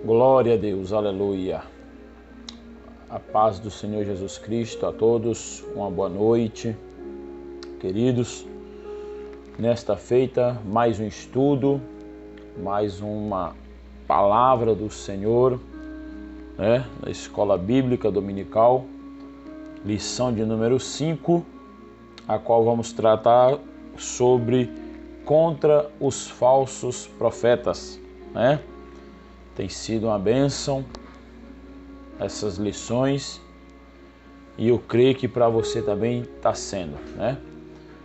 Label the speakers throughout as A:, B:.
A: Glória a Deus, aleluia. A paz do Senhor Jesus Cristo a todos, uma boa noite, queridos. Nesta feita, mais um estudo, mais uma palavra do Senhor, na Escola Bíblica Dominical, lição de número 5, a qual vamos tratar sobre contra os falsos profetas, Tem sido uma bênção essas lições e eu creio que para você também está sendo,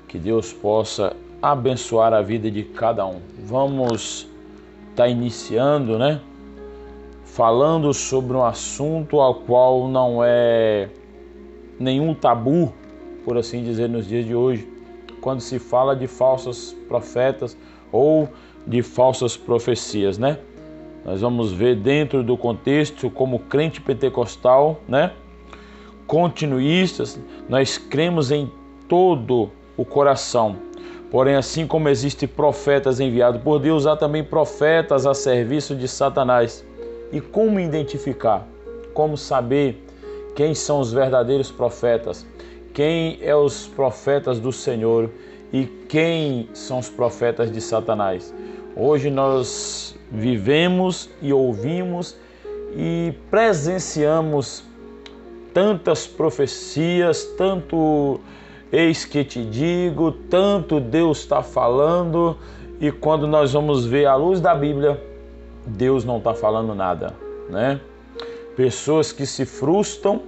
A: Que Deus possa abençoar a vida de cada um. Vamos estar iniciando, falando sobre um assunto ao qual não é nenhum tabu, por assim dizer, nos dias de hoje, quando se fala de falsos profetas ou de falsas profecias, Nós vamos ver dentro do contexto como crente pentecostal, continuistas, nós cremos em todo o coração. Porém, assim como existem profetas enviados por Deus, há também profetas a serviço de Satanás. E como identificar? Como saber quem são os verdadeiros profetas? Quem é os profetas do Senhor e quem são os profetas de Satanás? Hoje nós vivemos e ouvimos e presenciamos tantas profecias, tanto eis que te digo, tanto Deus está falando, e quando nós vamos ver à luz da Bíblia, Deus não está falando nada, Pessoas que se frustram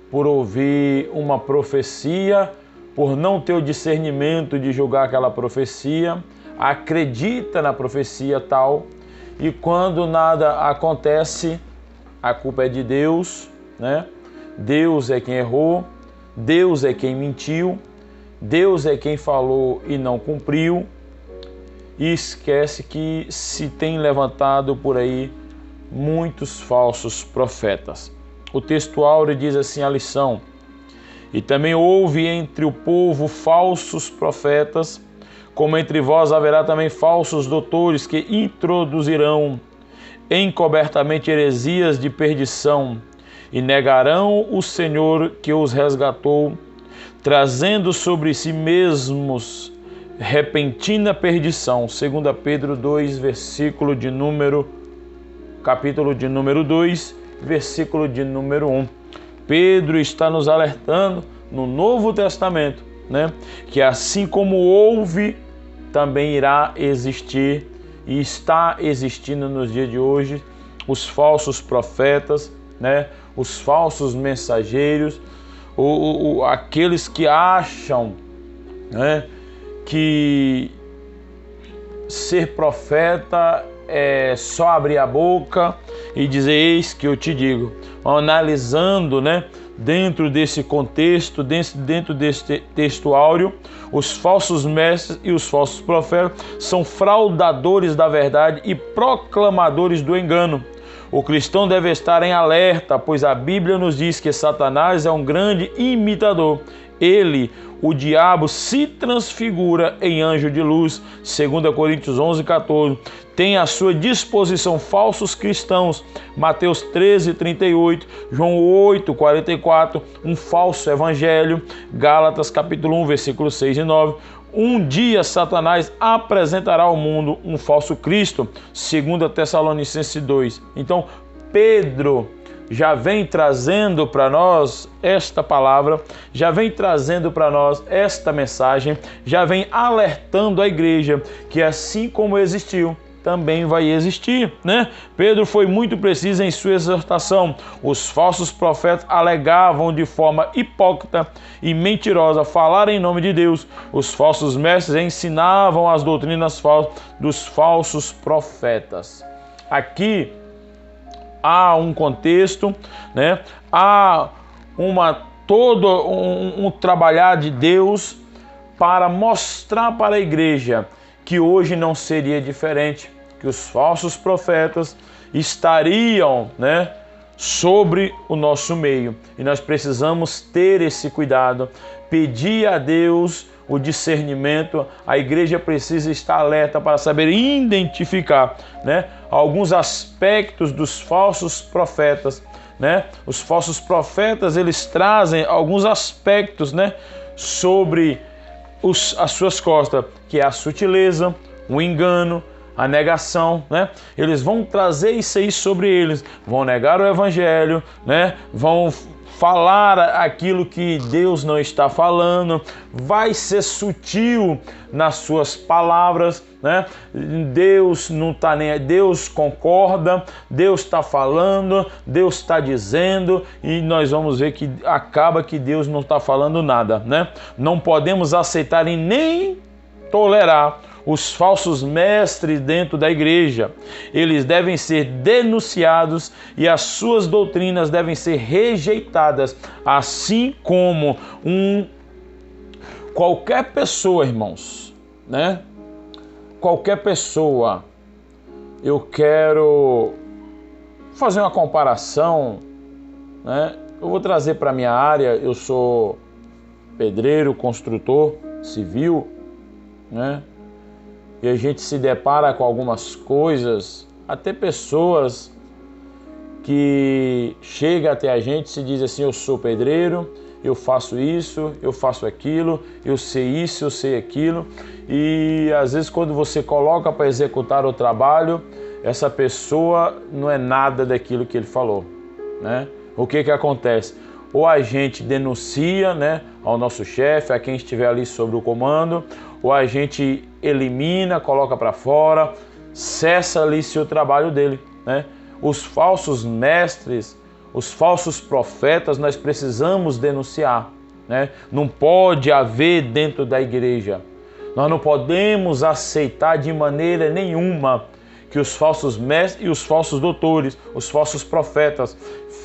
A: por ouvir uma profecia, por não ter o discernimento de julgar aquela profecia, acredita na profecia tal, e quando nada acontece, a culpa é de Deus, Deus é quem errou, Deus é quem mentiu, Deus é quem falou e não cumpriu, e esquece que se tem levantado por aí muitos falsos profetas. O texto áureo diz assim a lição: e também houve entre o povo falsos profetas, como entre vós haverá também falsos doutores que introduzirão encobertamente heresias de perdição e negarão o Senhor que os resgatou, trazendo sobre si mesmos repentina perdição. 2 Pedro 2, capítulo de número 2, versículo de número 1. Pedro está nos alertando no Novo Testamento, que assim como houve, também irá existir e está existindo nos dias de hoje os falsos profetas, os falsos mensageiros, aqueles que acham que ser profeta é só abrir a boca e dizer eis que eu te digo. Analisando, dentro desse contexto, dentro desse texto áureo, os falsos mestres e os falsos profetas são fraudadores da verdade e proclamadores do engano. O cristão deve estar em alerta, pois a Bíblia nos diz que Satanás é um grande imitador. Ele, o diabo, se transfigura em anjo de luz, 2 Coríntios 11, 14. Tem à sua disposição falsos cristãos, Mateus 13, 38, João 8, 44, um falso evangelho, Gálatas capítulo 1, versículos 6 e 9. Um dia Satanás apresentará ao mundo um falso Cristo, 2 Tessalonicenses 2. Então, Pedro já vem trazendo para nós esta palavra, já vem trazendo para nós esta mensagem, já vem alertando a igreja que assim como existiu, também vai existir, Pedro foi muito preciso em sua exortação. Os falsos profetas alegavam de forma hipócrita e mentirosa falar em nome de Deus. Os falsos mestres ensinavam as doutrinas falsas dos falsos profetas. Aqui há um contexto, há todo um trabalhar de Deus para mostrar para a igreja que hoje não seria diferente, que os falsos profetas estariam, sobre o nosso meio. E nós precisamos ter esse cuidado, pedir a Deus o discernimento, a igreja precisa estar alerta para saber identificar, né, alguns aspectos dos falsos profetas, né? Os falsos profetas, eles trazem alguns aspectos, né, sobre as suas costas, que é a sutileza, o engano, a negação, né? Eles vão trazer isso aí sobre eles, vão negar o evangelho, né? Vão falar aquilo que Deus não está falando, vai ser sutil nas suas palavras, né? Deus não está nem, Deus concorda, Deus está falando, Deus está dizendo, e nós vamos ver que acaba que Deus não está falando nada, né? Não podemos aceitar e nem tolerar os falsos mestres dentro da igreja. Eles devem ser denunciados e as suas doutrinas devem ser rejeitadas, assim como qualquer pessoa, irmãos, né? Qualquer pessoa. Eu quero fazer uma comparação, né? Eu vou trazer para a minha área. Eu sou pedreiro, construtor civil, né? E a gente se depara com algumas coisas, até pessoas que chegam até a gente e se dizem assim: eu sou pedreiro, eu faço isso, eu faço aquilo, eu sei isso, eu sei aquilo. E às vezes quando você coloca para executar o trabalho, essa pessoa não é nada daquilo que ele falou, né? O que acontece? Ou a gente denuncia, né, ao nosso chefe, a quem estiver ali sobre o comando, ou a gente elimina, coloca para fora, cessa ali o trabalho dele, né? Os falsos mestres, os falsos profetas, nós precisamos denunciar, né? Não pode haver dentro da igreja. Nós não podemos aceitar de maneira nenhuma que os falsos mestres e os falsos doutores, os falsos profetas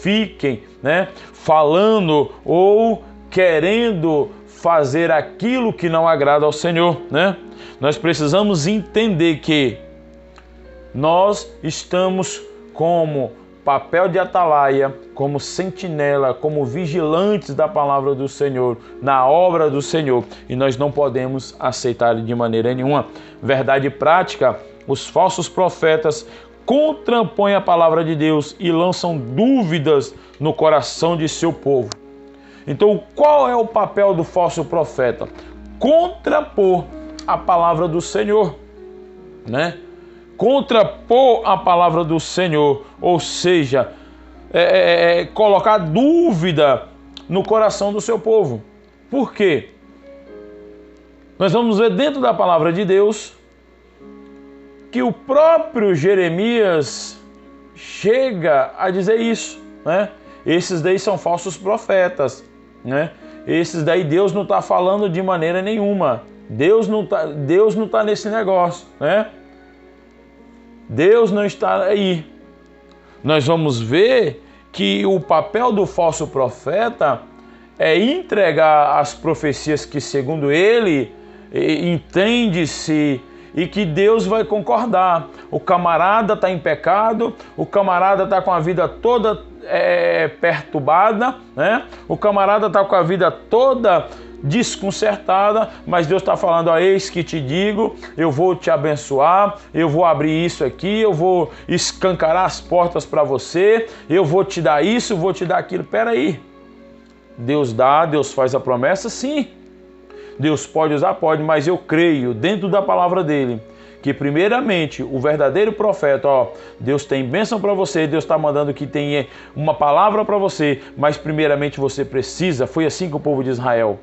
A: fiquem, né, falando ou querendo fazer aquilo que não agrada ao Senhor, né? Nós precisamos entender que nós estamos como papel de atalaia, como sentinela, como vigilantes da palavra do Senhor, na obra do Senhor, e nós não podemos aceitar de maneira nenhuma. Verdade prática: os falsos profetas contrapõem a palavra de Deus e lançam dúvidas no coração de seu povo. Então, qual é o papel do falso profeta? Contrapor a palavra do Senhor, né? Contrapor a palavra do Senhor, ou seja, colocar dúvida no coração do seu povo. Por quê? Nós vamos ver dentro da palavra de Deus que o próprio Jeremias chega a dizer isso, né? Esses daí são falsos profetas, né? Esses daí Deus não está falando de maneira nenhuma. Deus não tá nesse negócio, né? Deus não está aí. Nós vamos ver que o papel do falso profeta é entregar as profecias que, segundo ele, entende-se e que Deus vai concordar. O camarada está em pecado, o camarada está com a vida toda perturbada, né? O camarada está com a vida toda desconcertada, mas Deus está falando: ó, eis que te digo, eu vou te abençoar, eu vou abrir isso aqui, eu vou escancarar as portas para você, eu vou te dar isso, vou te dar aquilo. Peraí, Deus dá, Deus faz a promessa, sim. Deus pode usar? Pode, mas eu creio dentro da palavra dele que primeiramente o verdadeiro profeta, ó, Deus tem bênção para você, Deus está mandando que tenha uma palavra para você, mas primeiramente você precisa. Foi assim com o povo de Israel.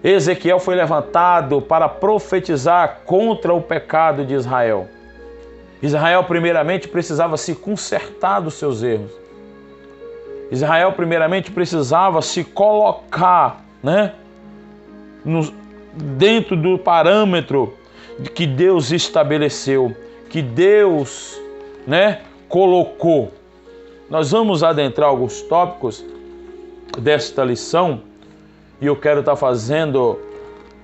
A: Ezequiel foi levantado para profetizar contra o pecado de Israel. Israel primeiramente precisava se consertar dos seus erros. Israel primeiramente precisava se colocar, né, dentro do parâmetro que Deus estabeleceu, que Deus, né, colocou. Nós vamos adentrar alguns tópicos desta lição e eu quero estar fazendo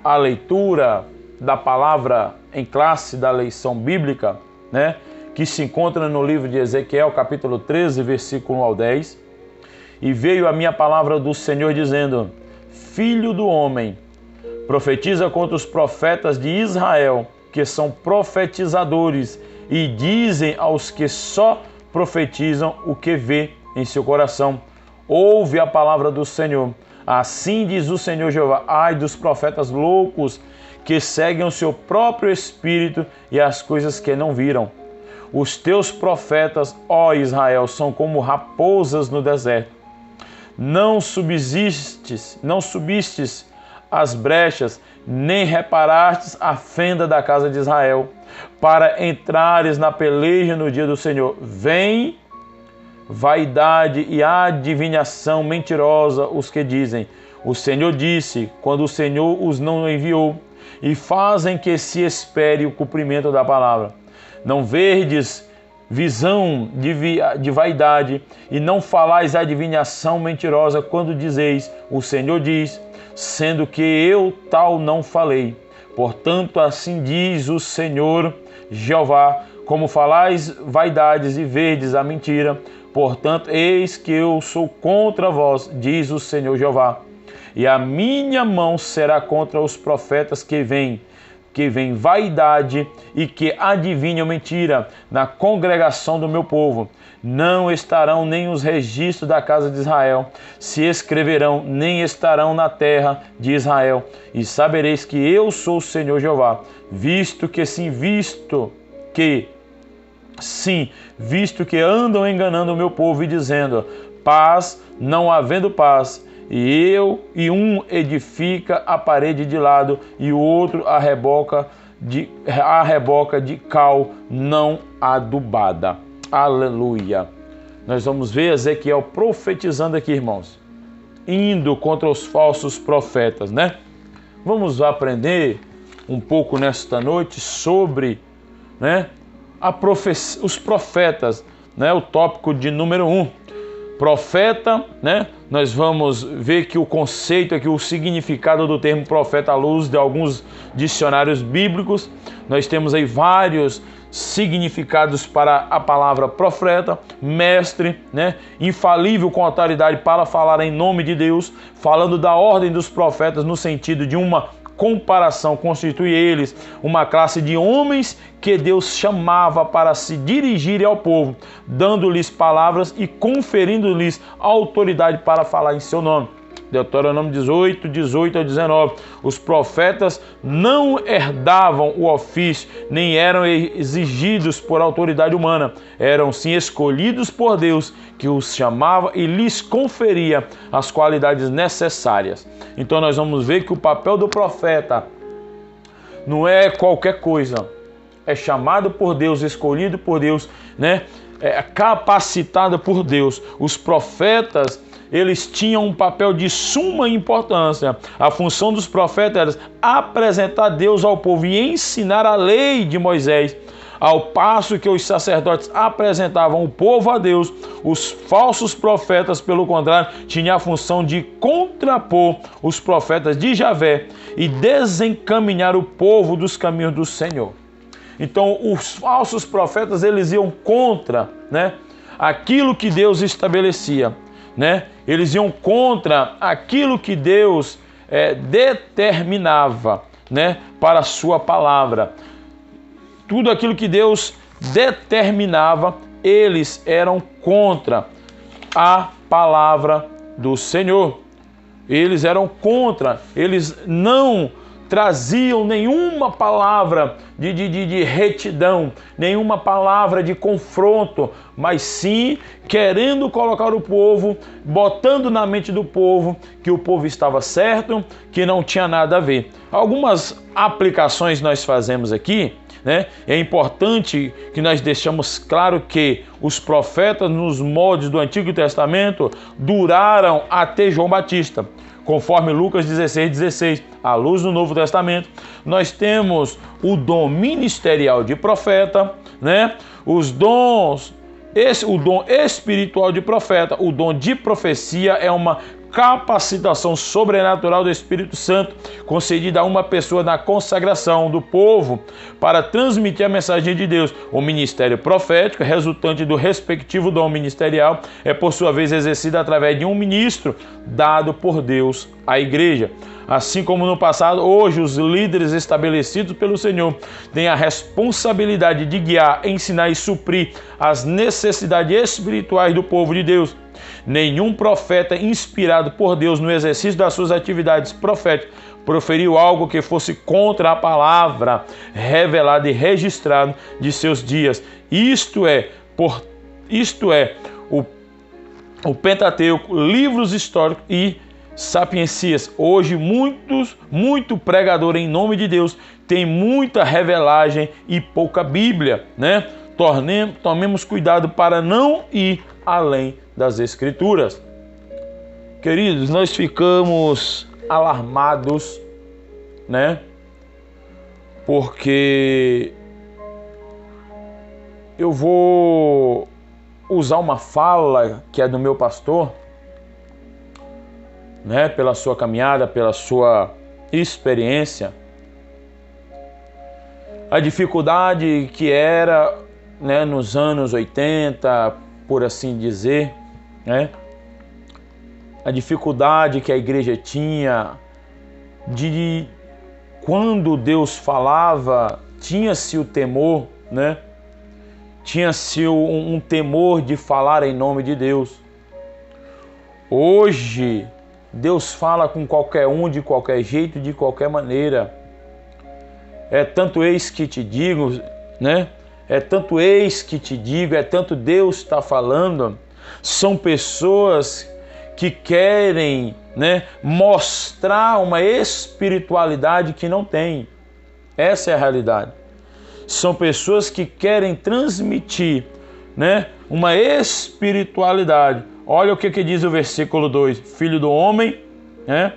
A: a leitura da palavra em classe da lição bíblica, né, que se encontra no livro de Ezequiel, capítulo 13, versículo 1 ao 10. E veio a minha palavra do Senhor dizendo: Filho do homem, Profetiza contra os profetas de Israel, que são profetizadores e dizem aos que só profetizam o que vê em seu coração. Ouve a palavra do Senhor. Assim diz o Senhor Jeová: ai dos profetas loucos que seguem o seu próprio espírito e as coisas que não viram. Os teus profetas, ó Israel, são como raposas no deserto. Não subistes as brechas, nem reparastes a fenda da casa de Israel, para entrares na peleja no dia do Senhor. Vem vaidade e adivinhação mentirosa os que dizem: o Senhor disse, quando o Senhor os não enviou, e fazem que se espere o cumprimento da palavra. Não verdes visão de vaidade, e não falais adivinhação mentirosa quando dizeis: o Senhor diz, sendo que eu tal não falei. Portanto, assim diz o Senhor Jeová: como falais vaidades e verdes a mentira, portanto, eis que eu sou contra vós, diz o Senhor Jeová. E a minha mão será contra os profetas que vêm vaidade e que adivinham mentira na congregação do meu povo. Não estarão nem os registros da casa de Israel, se escreverão, nem estarão na terra de Israel. E sabereis que eu sou o Senhor Jeová, visto que andam enganando o meu povo e dizendo: paz, não havendo paz. E um edifica a parede de lado e o outro a reboca de cal não adubada. Aleluia. Nós vamos ver Ezequiel profetizando aqui, irmãos, indo contra os falsos profetas, né? Vamos aprender um pouco nesta noite sobre, né, os profetas, né? O tópico de número 1. Profeta, né? Nós vamos ver que o conceito aqui, o significado do termo profeta à luz de alguns dicionários bíblicos. Nós temos aí vários significados para a palavra profeta: mestre, né? Infalível com autoridade para falar em nome de Deus, falando da ordem dos profetas no sentido de uma comparação, constitui eles uma classe de homens que Deus chamava para se dirigirem ao povo, dando-lhes palavras e conferindo-lhes autoridade para falar em seu nome. Deuteronômio 18, 18 a 19. Os profetas não herdavam o ofício, nem eram exigidos por autoridade humana. Eram sim escolhidos por Deus, que os chamava e lhes conferia as qualidades necessárias. Então nós vamos ver que o papel do profeta não é qualquer coisa. É chamado por Deus, escolhido por Deus, né? É capacitado por Deus. Os profetas, eles tinham um papel de suma importância. A função dos profetas era apresentar Deus ao povo e ensinar a lei de Moisés. Ao passo que os sacerdotes apresentavam o povo a Deus, os falsos profetas, pelo contrário, tinham a função de contrapor os profetas de Javé e desencaminhar o povo dos caminhos do Senhor. Então, os falsos profetas, eles iam contra, né, aquilo que Deus estabelecia, né? Eles iam contra aquilo que Deus determinava, né, para a sua palavra. Tudo aquilo que Deus determinava, eles eram contra a palavra do Senhor. Eles eram contra, eles não traziam nenhuma palavra de retidão, nenhuma palavra de confronto, mas sim querendo colocar o povo, botando na mente do povo que o povo estava certo, que não tinha nada a ver. Algumas aplicações nós fazemos aqui, né? É importante que nós deixamos claro que os profetas nos moldes do Antigo Testamento duraram até João Batista. Conforme Lucas 16:16, à luz do Novo Testamento, nós temos o dom ministerial de profeta, né? Os dons, o dom espiritual de profeta, o dom de profecia é uma capacitação sobrenatural do Espírito Santo concedida a uma pessoa na consagração do povo para transmitir a mensagem de Deus. O ministério profético, resultante do respectivo dom ministerial, é por sua vez exercido através de um ministro dado por Deus à igreja. Assim como no passado, hoje os líderes estabelecidos pelo Senhor têm a responsabilidade de guiar, ensinar e suprir as necessidades espirituais do povo de Deus. Nenhum profeta inspirado por Deus no exercício das suas atividades proféticas proferiu algo que fosse contra a palavra revelada e registrada de seus dias. Isto é o Pentateuco, livros históricos e sapiencias. Hoje muito pregador em nome de Deus tem muita revelagem e pouca Bíblia, né? Tomemos cuidado para não ir além das Escrituras. Queridos, nós ficamos alarmados, né? Porque eu vou usar uma fala que é do meu pastor, né? Pela sua caminhada, pela sua experiência, a dificuldade que era, né, nos anos 80, por assim dizer, né? A dificuldade que a igreja tinha de quando Deus falava, tinha-se o temor, né? Tinha-se um temor de falar em nome de Deus. Hoje, Deus fala com qualquer um, de qualquer jeito, de qualquer maneira. É tanto eis que te digo, né? É tanto eis que te digo, é tanto Deus está falando. São pessoas que querem, né, mostrar uma espiritualidade que não tem. Essa é a realidade. São pessoas que querem transmitir, né, uma espiritualidade. Olha o que diz o versículo 2. Filho do homem, né,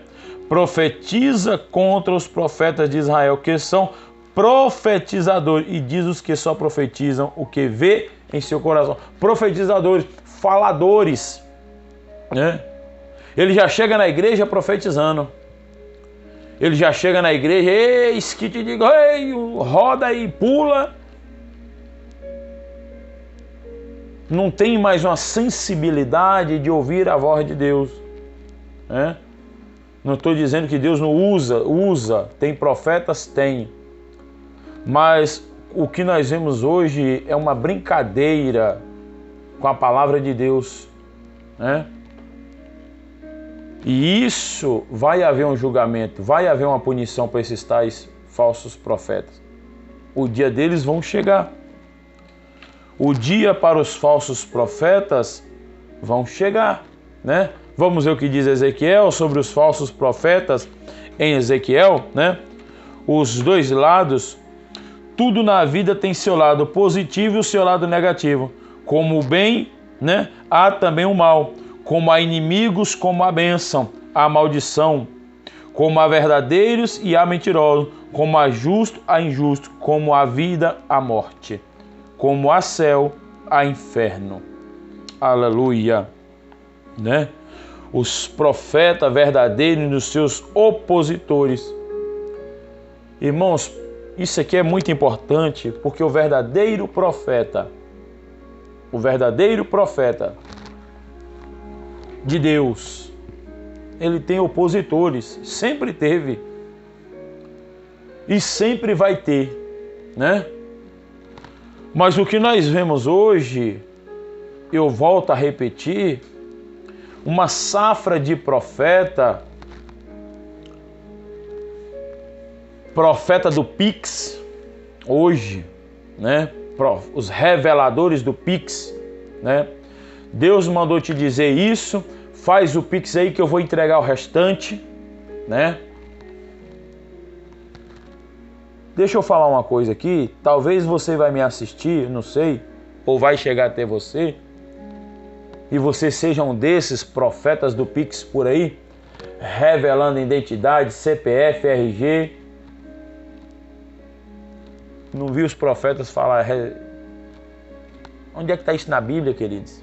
A: profetiza contra os profetas de Israel, que são profetizadores, e diz os que só profetizam o que vê em seu coração. Profetizadores, faladores, né? Ele já chega na igreja profetizando. Ele já chega na igreja, eis que te digo, ei, roda e pula. Não tem mais uma sensibilidade de ouvir a voz de Deus, né? Não estou dizendo que Deus não usa, tem profetas, tem. Mas o que nós vemos hoje é uma brincadeira com a palavra de Deus, né? E isso vai haver um julgamento, vai haver uma punição para esses tais falsos profetas. O dia deles vão chegar. O dia para os falsos profetas vão chegar, né? Vamos ver o que diz Ezequiel sobre os falsos profetas em Ezequiel, né? Os dois lados, tudo na vida tem seu lado positivo e o seu lado negativo. Como o bem, né, há também o mal. Como há inimigos, como há bênção, há maldição. Como há verdadeiros e há mentirosos. Como há justo, há injusto. Como há vida, há morte. Como há céu, há inferno. Aleluia, né? Os profetas verdadeiros e os seus opositores. Irmãos, isso aqui é muito importante, porque o verdadeiro profeta de Deus, ele tem opositores, sempre teve e sempre vai ter, né? Mas o que nós vemos hoje, eu volto a repetir, uma safra de profeta do Pix, hoje, né? Os reveladores do Pix, né? Deus mandou te dizer isso, faz o Pix aí que eu vou entregar o restante, né? Deixa eu falar uma coisa aqui, talvez você vai me assistir, não sei, ou vai chegar até você, e você seja um desses profetas do Pix por aí, revelando identidade, CPF, RG. Não vi os profetas falar. Onde é que está isso na Bíblia, queridos?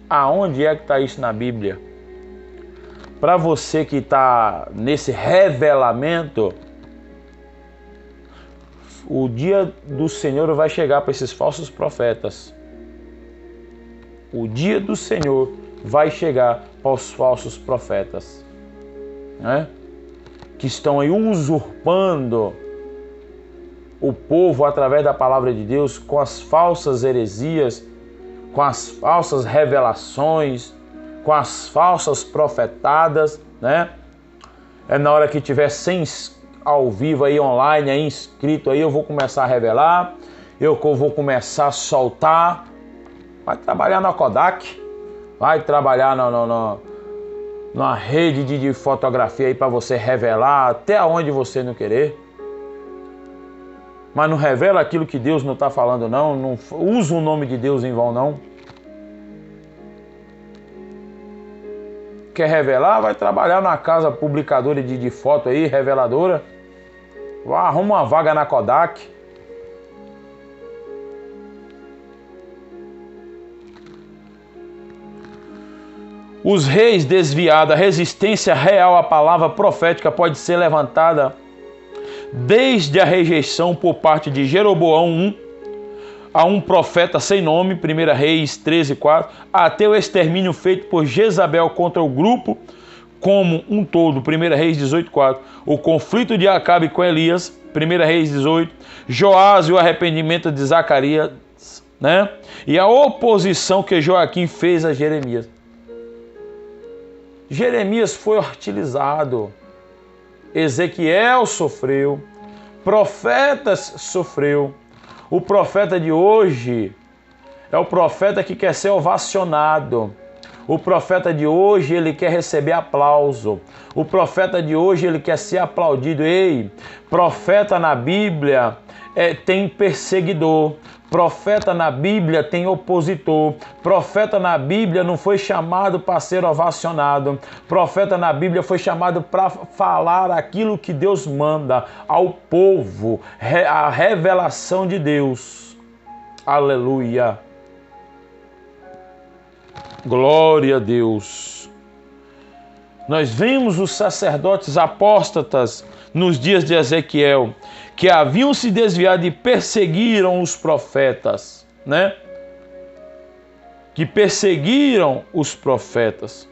A: Aonde é que está isso na Bíblia? Para você que está nesse revelamento, o dia do Senhor vai chegar para esses falsos profetas. O dia do Senhor vai chegar para os falsos profetas, né? Que estão aí usurpando o povo através da palavra de Deus com as falsas heresias, com as falsas revelações, com as falsas profetadas, né? É na hora que tiver sem ao vivo aí online, aí inscrito aí, eu vou começar a revelar, eu vou começar a soltar. Vai trabalhar na Kodak, vai trabalhar numa rede de fotografia aí para você revelar até onde você não querer. Mas não revela aquilo que Deus não está falando, não usa o nome de Deus em vão, não. Quer revelar? Vai trabalhar na casa publicadora de foto aí, reveladora. Arruma uma vaga na Kodak. Os reis desviados, a resistência real à palavra profética pode ser levantada desde a rejeição por parte de Jeroboão I a um profeta sem nome, 1 Reis 13:4, até o extermínio feito por Jezabel contra o grupo como um todo, 1 Reis 18:4, o conflito de Acabe com Elias, 1 Reis 18, Joás e o arrependimento de Zacarias, né? E a oposição que Joaquim fez a Jeremias. Jeremias foi hostilizado, Ezequiel sofreu, profetas sofreu. O profeta de hoje é o profeta que quer ser ovacionado. O profeta de hoje, ele quer receber aplauso. O profeta de hoje, ele quer ser aplaudido. Ei, profeta na Bíblia tem perseguidor. Profeta na Bíblia tem opositor. Profeta na Bíblia não foi chamado para ser ovacionado. Profeta na Bíblia foi chamado para falar aquilo que Deus manda ao povo, a revelação de Deus. Aleluia. Glória a Deus. Nós vemos os sacerdotes apóstatas nos dias de Ezequiel, que haviam se desviado e perseguiram os profetas, né? Que perseguiram os profetas.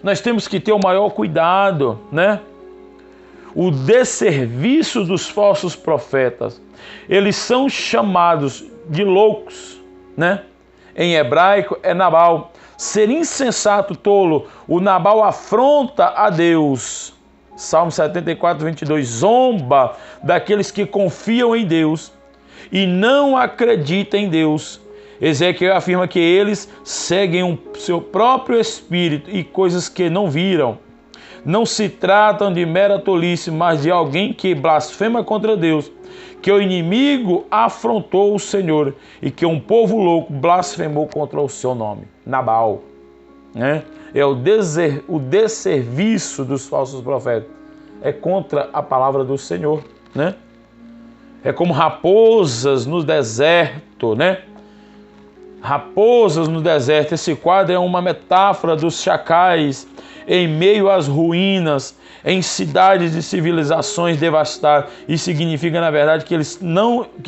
A: Nós temos que ter o maior cuidado, né? O desserviço dos falsos profetas. Eles são chamados de loucos, né? Em hebraico é Nabal. Ser insensato, tolo, o Nabal afronta a Deus. Salmo 74, 22. Zomba daqueles que confiam em Deus e não acreditam em Deus. Ezequiel afirma que eles seguem o seu próprio espírito e coisas que não viram. Não se tratam de mera tolice, mas de alguém que blasfema contra Deus, que o inimigo afrontou o Senhor e que um povo louco blasfemou contra o seu nome. Nabal, né? É o desserviço dos falsos profetas. É contra a palavra do Senhor, né? É como raposas no deserto, né? Raposas no deserto. Esse quadro é uma metáfora dos chacais em meio às ruínas, em cidades e civilizações devastadas. Isso significa, na verdade, que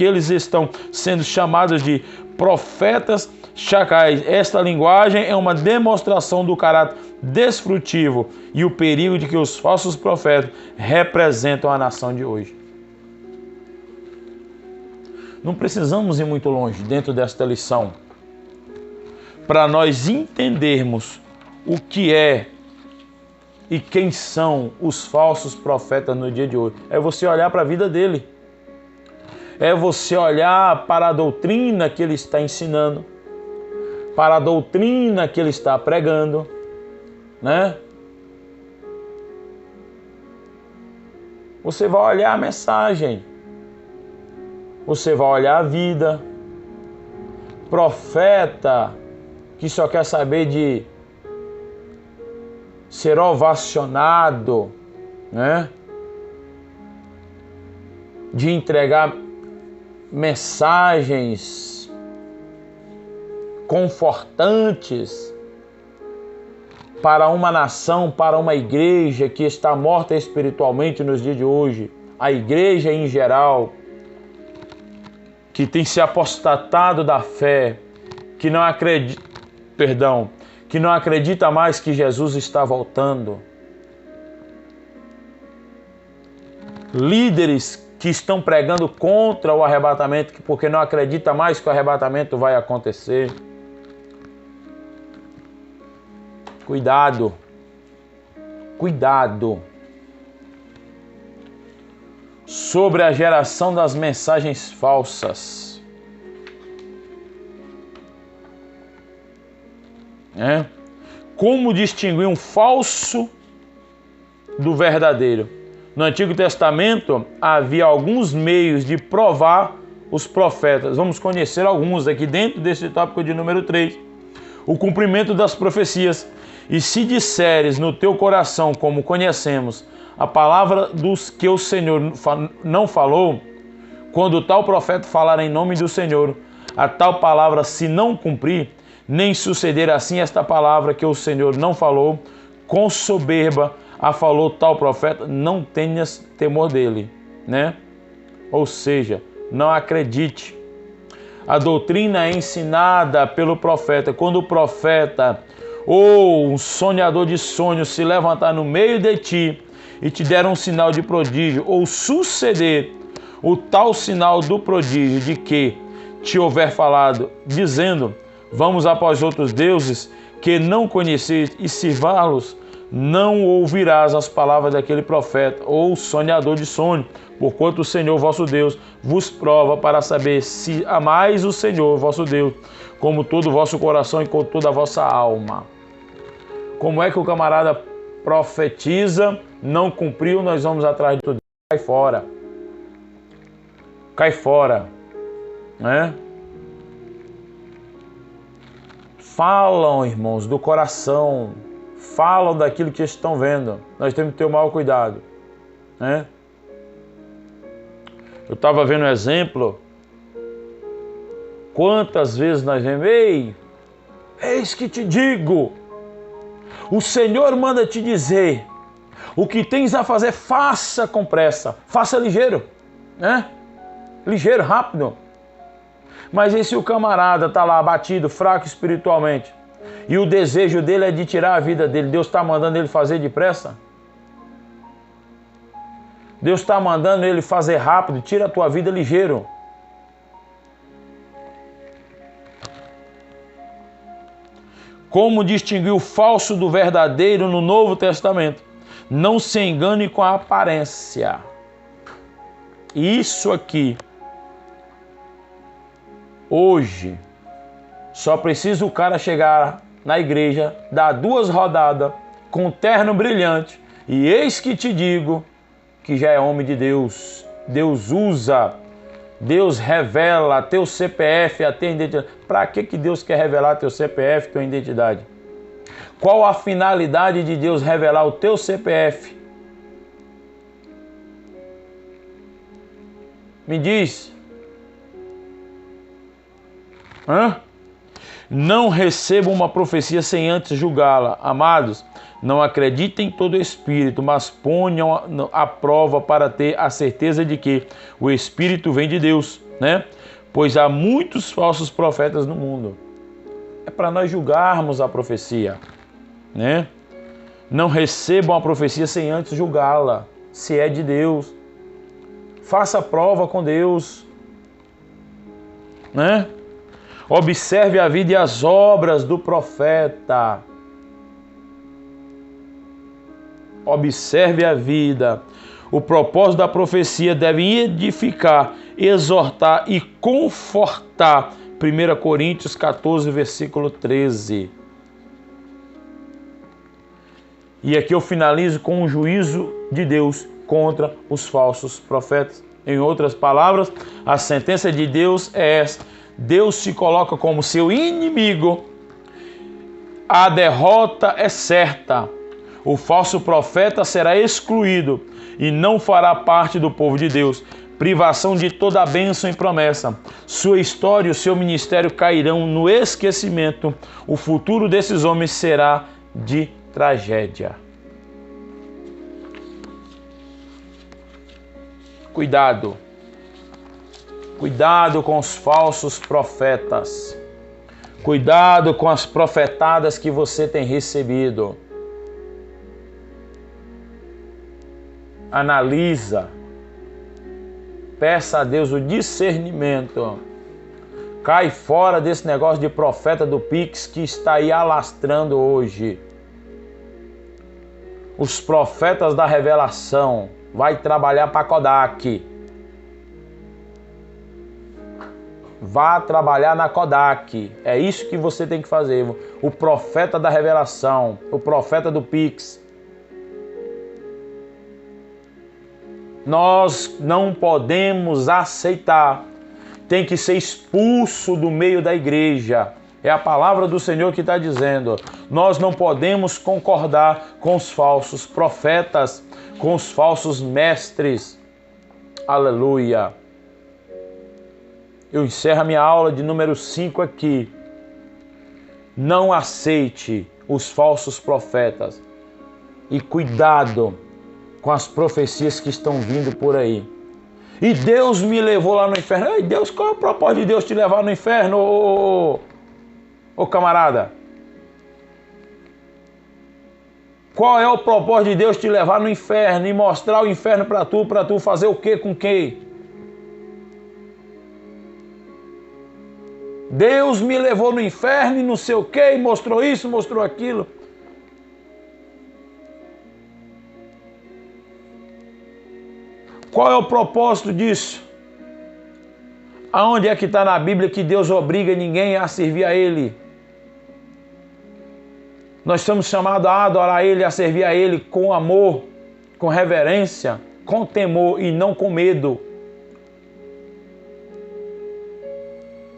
A: eles estão sendo chamados de profetas chacais. Esta linguagem é uma demonstração do caráter desfrutivo e o perigo de que os falsos profetas representam a nação de hoje. Não precisamos ir muito longe dentro desta lição para nós entendermos o que é e quem são os falsos profetas no dia de hoje. É você olhar para a vida dele. É você olhar para a doutrina que ele está ensinando, para a doutrina que ele está pregando, né? Você vai olhar a mensagem. Você vai olhar a vida. Profeta que só quer saber de ser ovacionado, né? De entregar mensagens confortantes para uma nação, para uma igreja que está morta espiritualmente nos dias de hoje, a igreja em geral, que tem se apostatado da fé, que não acredita mais que Jesus está voltando. Líderes que estão pregando contra o arrebatamento, porque não acredita mais que o arrebatamento vai acontecer. Cuidado. Cuidado. Sobre a geração das mensagens falsas. Como distinguir um falso do verdadeiro? No Antigo Testamento havia alguns meios de provar os profetas. Vamos conhecer alguns aqui dentro desse tópico de número 3. O cumprimento das profecias. E se disseres no teu coração, como conhecemos, a palavra dos que o Senhor não falou, quando tal profeta falar em nome do Senhor, a tal palavra se não cumprir, nem suceder assim esta palavra que o Senhor não falou, com soberba a falou tal profeta, não tenhas temor dele, né? Ou seja, não acredite. A doutrina é ensinada pelo profeta. Quando o profeta ou um sonhador de sonhos se levantar no meio de ti e te der um sinal de prodígio, ou suceder o tal sinal do prodígio de que te houver falado, dizendo, vamos após outros deuses que não conheceis e sirvá-los, não ouvirás as palavras daquele profeta ou sonhador de sonho, porquanto o Senhor vosso Deus vos prova para saber se amais o Senhor vosso Deus, como todo o vosso coração e com toda a vossa alma. Como é que o camarada profetiza, não cumpriu, nós vamos atrás de tudo. Cai fora. Cai fora. Né? Falam, irmãos, do coração. Falam daquilo que estão vendo. Nós temos que ter o maior cuidado. Né? Eu estava vendo um exemplo. Quantas vezes nós vemos, ei, eis que te digo, o Senhor manda te dizer, o que tens a fazer, faça com pressa, faça ligeiro, né? Ligeiro, rápido. Mas e se o camarada está lá abatido, fraco espiritualmente, e o desejo dele é de tirar a vida dele, Deus está mandando ele fazer depressa? Deus está mandando ele fazer rápido, tira a tua vida ligeiro. Como distinguir o falso do verdadeiro no Novo Testamento? Não se engane com a aparência. Isso aqui, hoje, só precisa o cara chegar na igreja, dar 2 rodadas, com um terno brilhante, e eis que te digo que já é homem de Deus. Deus usa, Deus revela teu CPF, a tua identidade. Para que Deus quer revelar teu CPF, tua identidade? Qual a finalidade de Deus revelar o teu CPF? Me diz. Não recebam uma profecia sem antes julgá-la. Amados, não acreditem em todo espírito, mas ponham a prova para ter a certeza de que o Espírito vem de Deus, né? Pois há muitos falsos profetas no mundo. É para nós julgarmos a profecia, né? Não recebam a profecia sem antes julgá-la, se é de Deus. Faça prova com Deus, né? Observe a vida e as obras do profeta. Observe a vida. O propósito da profecia deve edificar, exortar e confortar. 1 Coríntios 14, versículo 13. E aqui eu finalizo com o juízo de Deus contra os falsos profetas. Em outras palavras, a sentença de Deus é essa. Deus se coloca como seu inimigo. A derrota é certa. O falso profeta será excluído e não fará parte do povo de Deus. privação de toda a bênção e promessa. Sua história e o seu ministério cairão no esquecimento. O futuro desses homens será de tragédia. Cuidado. Cuidado com os falsos profetas. Cuidado com as profetadas que você tem recebido. Analisa. Peça a Deus o discernimento. Cai fora desse negócio de profeta do Pix que está aí alastrando hoje. Os profetas da revelação. Vai trabalhar para Kodak. Vá trabalhar na Kodak. É isso que você tem que fazer. O profeta da revelação. O profeta do Pix. Nós não podemos aceitar. Tem que ser expulso do meio da igreja. É a palavra do Senhor que está dizendo. Nós não podemos concordar com os falsos profetas, com os falsos mestres. Aleluia. Eu encerro a minha aula de número 5 aqui. Não aceite os falsos profetas. E cuidado com as profecias que estão vindo por aí. E Deus me levou lá no inferno. Ei, Deus, qual é o propósito de Deus te levar no inferno, ô camarada? Qual é o propósito de Deus te levar no inferno e mostrar o inferno para tu fazer o quê com quem? Deus me levou no inferno e não sei o quê, e mostrou isso, mostrou aquilo. Qual é o propósito disso? Aonde é que está na Bíblia que Deus obriga ninguém a servir a Ele? Nós estamos chamados a adorar Ele, a servir a Ele com amor, com reverência, com temor e não com medo.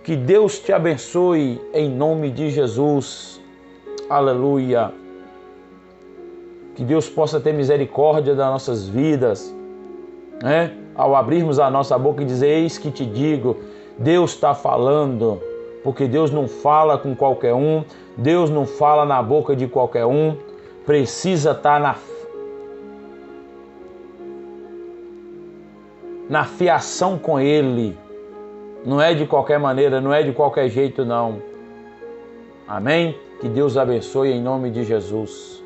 A: Que Deus te abençoe em nome de Jesus. Aleluia. Que Deus possa ter misericórdia das nossas vidas. Ao abrirmos a nossa boca e dizer, eis que te digo, Deus está falando, porque Deus não fala com qualquer um, Deus não fala na boca de qualquer um, precisa estar na fiação com Ele, não é de qualquer maneira, não é de qualquer jeito não. Amém? Que Deus abençoe em nome de Jesus.